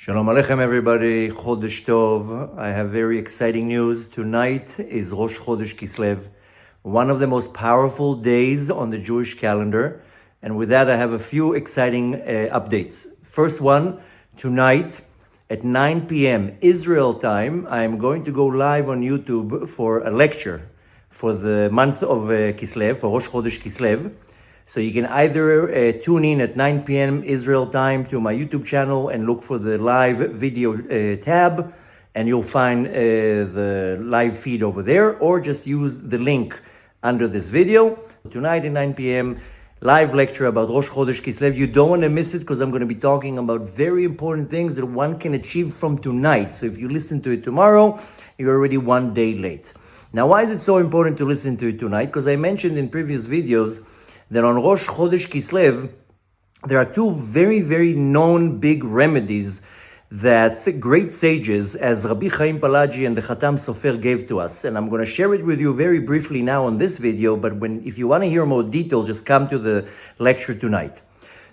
Shalom Aleichem everybody, Chodesh Tov. I have very exciting news. Tonight is Rosh Chodesh Kislev, one of the most powerful days on the Jewish calendar. And with that I have a few exciting updates. First one, tonight at 9 p.m. Israel time, I'm going to go live on YouTube for a lecture for the month of Kislev, for Rosh Chodesh Kislev. So you can either tune in at 9 p.m. Israel time to my YouTube channel and look for the live video tab, and you'll find the live feed over there, or just use the link under this video. Tonight at 9 p.m. live lecture about Rosh Chodesh Kislev. You don't want to miss it because I'm going to be talking about very important things that one can achieve from tonight. So if you listen to it tomorrow, you're already one day late. Now, why is it so important to listen to it tonight? Because I mentioned in previous videos that on Rosh Chodesh Kislev, there are two very, very known big remedies that great sages as Rabbi Chaim Palaji and the Khatam Sofer gave to us. And I'm going to share it with you very briefly now on this video, but if you want to hear more details, just come to the lecture tonight.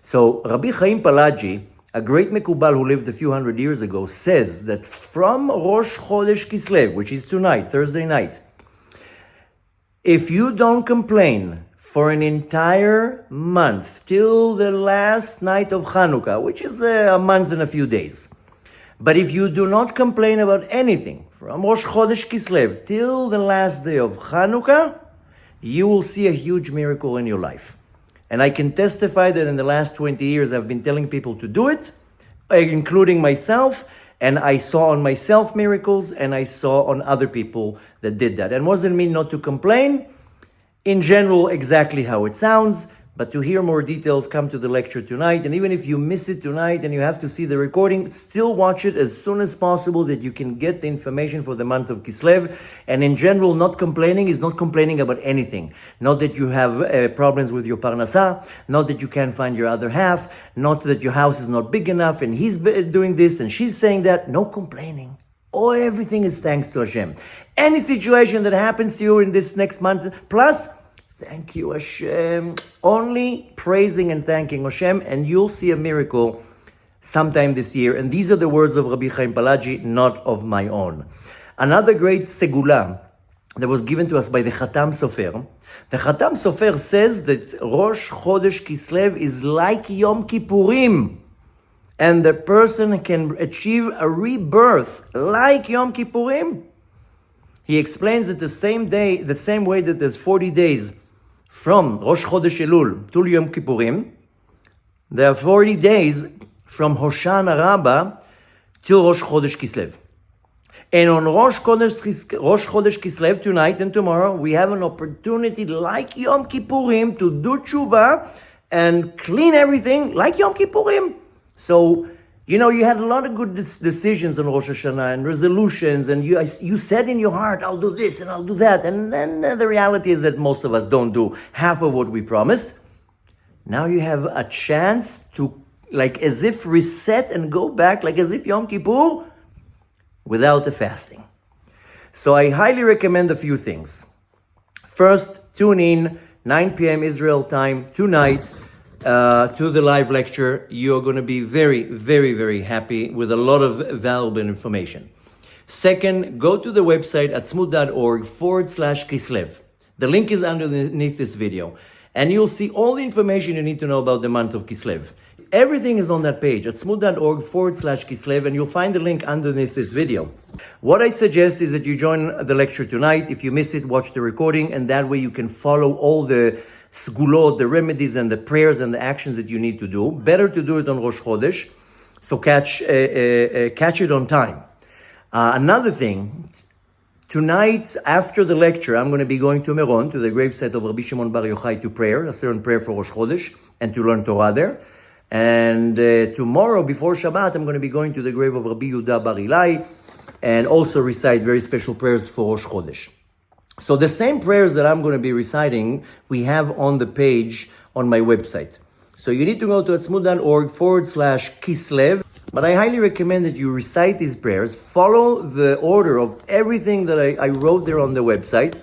So Rabbi Chaim Palaji, a great Mekubal who lived a few hundred years ago, says that from Rosh Chodesh Kislev, which is tonight, Thursday night, if you don't complain for an entire month, till the last night of Hanukkah, which is a month and a few days. But if you do not complain about anything, from Rosh Chodesh Kislev till the last day of Hanukkah, you will see a huge miracle in your life. And I can testify that in the last 20 years, I've been telling people to do it, including myself, and I saw on myself miracles, and I saw on other people that did that. And wasn't mean not to complain. In general, exactly how it sounds, but to hear more details, come to the lecture tonight. And even if you miss it tonight and you have to see the recording, still watch it as soon as possible that you can get the information for the month of Kislev. And in general, not complaining is not complaining about anything. Not that you have problems with your parnasa, not that you can't find your other half, not that your house is not big enough and he's doing this and she's saying that. No complaining. Everything is thanks to Hashem. Any situation that happens to you in this next month, plus, thank you Hashem. Only praising and thanking Hashem, and you'll see a miracle sometime this year. And these are the words of Rabbi Chaim Palaji, not of my own. Another great segula that was given to us by the Khatam Sofer. The Khatam Sofer says that Rosh Chodesh Kislev is like Yom Kippurim. And the person can achieve a rebirth like Yom Kippurim. He explains that the same way that there's 40 days from Rosh Chodesh Elul to Yom Kippurim, there are 40 days from Hoshana Rabbah till Rosh Chodesh Kislev. And on Rosh Chodesh Kislev tonight and tomorrow, we have an opportunity like Yom Kippurim to do tshuva and clean everything like Yom Kippurim. So, you had a lot of good decisions on Rosh Hashanah and resolutions, and you said in your heart, I'll do this and I'll do that. And then the reality is that most of us don't do half of what we promised. Now you have a chance to, like as if reset and go back, like as if Yom Kippur, without the fasting. So I highly recommend a few things. First, tune in 9 p.m. Israel time tonight to the live lecture. You're going to be very, very, very happy with a lot of valuable information. Second, go to the website atzmut.org/Kislev. The link is underneath this video. And you'll see all the information you need to know about the month of Kislev. Everything is on that page, atzmut.org/Kislev, and you'll find the link underneath this video. What I suggest is that you join the lecture tonight. If you miss it, watch the recording, and that way you can follow all the sgulot, the remedies and the prayers and the actions that you need to do. Better to do it on Rosh Chodesh, so catch it on time. Another thing, tonight after the lecture, I'm going to be going to Meron, to the gravesite of Rabbi Shimon Bar Yochai, to prayer, a certain prayer for Rosh Chodesh, and to learn Torah there. And tomorrow, before Shabbat, I'm going to be going to the grave of Rabbi Yehuda Bar Ilai, and also recite very special prayers for Rosh Chodesh. So the same prayers that I'm going to be reciting, we have on the page on my website. So you need to go to atzmut.org/Kislev. But I highly recommend that you recite these prayers, follow the order of everything that I wrote there on the website.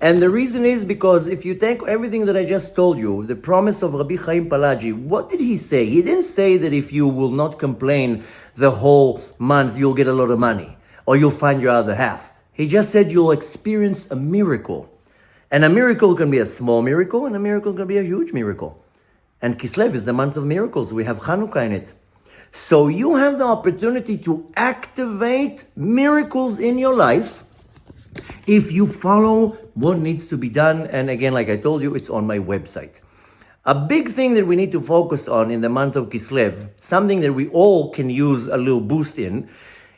And the reason is because if you take everything that I just told you, the promise of Rabbi Chaim Palaji, what did he say? He didn't say that if you will not complain, the whole month you'll get a lot of money or you'll find your other half. He just said you'll experience a miracle. And a miracle can be a small miracle, and a miracle can be a huge miracle. And Kislev is the month of miracles. We have Hanukkah in it. So you have the opportunity to activate miracles in your life if you follow what needs to be done. And again, like I told you, it's on my website. A big thing that we need to focus on in the month of Kislev, something that we all can use a little boost in,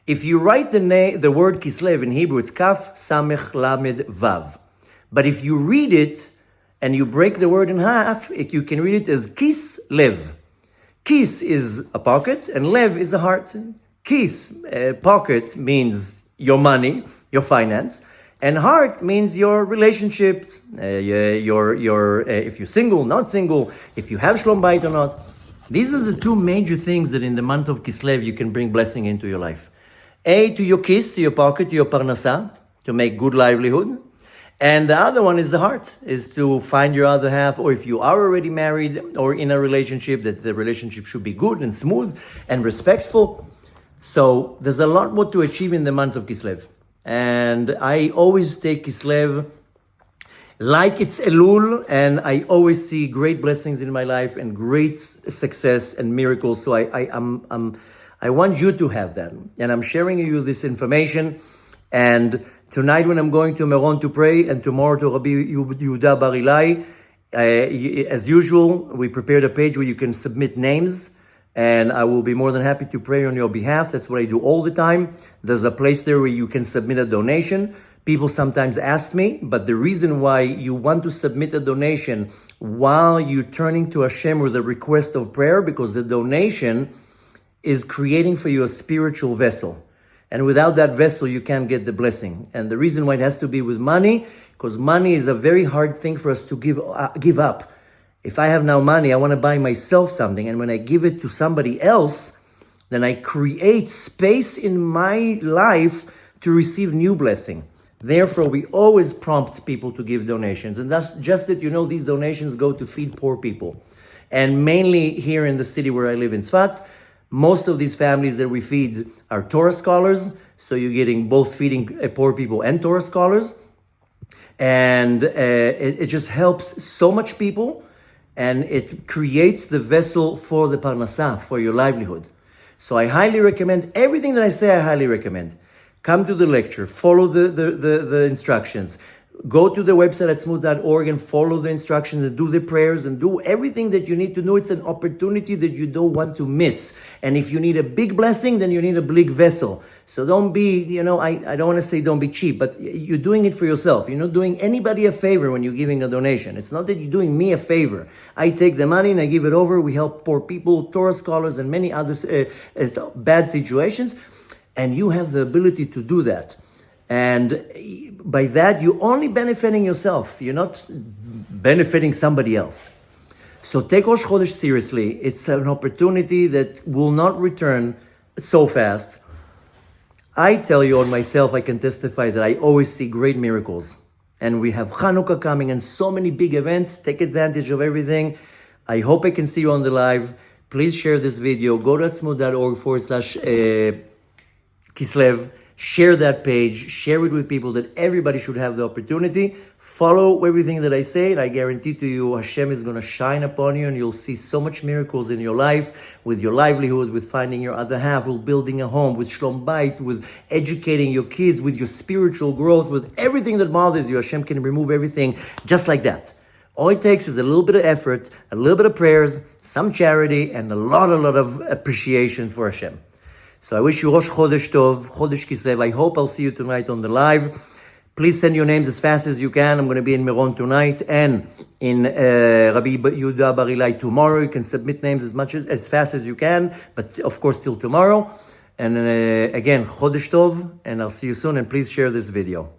if you write the word Kislev in Hebrew, it's Kaf Samech Lamed Vav. But if you read it and you break the word in half, you can read it as Kislev. Kis is a pocket and lev is a heart. Kis, pocket, means your money, your finance, and heart means your relationship, if you're single, not single, if you have shlom bayit or not. These are the two major things that in the month of Kislev you can bring blessing into your life. A, to your kis, to your pocket, to your parnasa, to make good livelihood. And the other one is the heart, is to find your other half, or if you are already married or in a relationship, that the relationship should be good and smooth and respectful. So there's a lot more to achieve in the month of Kislev. And I always take Kislev like it's Elul, and I always see great blessings in my life and great success and miracles. So I want you to have that. And I'm sharing you this information. And tonight when I'm going to Meron to pray, and tomorrow to Rabbi Yehuda Bar Ilai, as usual, we prepared a page where you can submit names, and I will be more than happy to pray on your behalf. That's what I do all the time. There's a place there where you can submit a donation. People sometimes ask me, but the reason why you want to submit a donation while you're turning to Hashem with a request of prayer, because the donation is creating for you a spiritual vessel. And without that vessel, you can't get the blessing. And the reason why it has to be with money, because money is a very hard thing for us to give up. If I have now money, I want to buy myself something. And when I give it to somebody else, then I create space in my life to receive new blessing. Therefore, we always prompt people to give donations. And that's just that, these donations go to feed poor people. And mainly here in the city where I live in Tzfat, most of these families that we feed are Torah scholars. So you're getting both feeding poor people and Torah scholars. And it just helps so much people. And it creates the vessel for the parnasah, for your livelihood. So I highly recommend, everything that I say, I highly recommend. Come to the lecture, follow the instructions. Go to the website at smooth.org and follow the instructions and do the prayers and do everything that you need to do. It's an opportunity that you don't want to miss. And if you need a big blessing, then you need a big vessel. So don't be, I don't want to say don't be cheap, but you're doing it for yourself. You're not doing anybody a favor when you're giving a donation. It's not that you're doing me a favor. I take the money and I give it over. We help poor people, Torah scholars, and many other bad situations. And you have the ability to do that. And by that, you're only benefiting yourself. You're not benefiting somebody else. So take Rosh Chodesh seriously. It's an opportunity that will not return so fast. I tell you on myself, I can testify that I always see great miracles. And we have Hanukkah coming and so many big events. Take advantage of everything. I hope I can see you on the live. Please share this video. Go to smooth.org/Kislev. Share that page, share it with people, that everybody should have the opportunity. Follow everything that I say, and I guarantee to you, Hashem is going to shine upon you, and you'll see so much miracles in your life, with your livelihood, with finding your other half, with building a home, with shlom bayit, with educating your kids, with your spiritual growth, with everything that bothers you. Hashem can remove everything just like that. All it takes is a little bit of effort, a little bit of prayers, some charity, and a lot of appreciation for Hashem. So I wish you Rosh Chodesh Tov, Chodesh Kislev. I hope I'll see you tonight on the live. Please send your names as fast as you can. I'm going to be in Meron tonight and in Rabbi Yehuda Bar Ilai tomorrow. You can submit names as fast as you can, but of course till tomorrow. And again, Chodesh Tov, and I'll see you soon. And please share this video.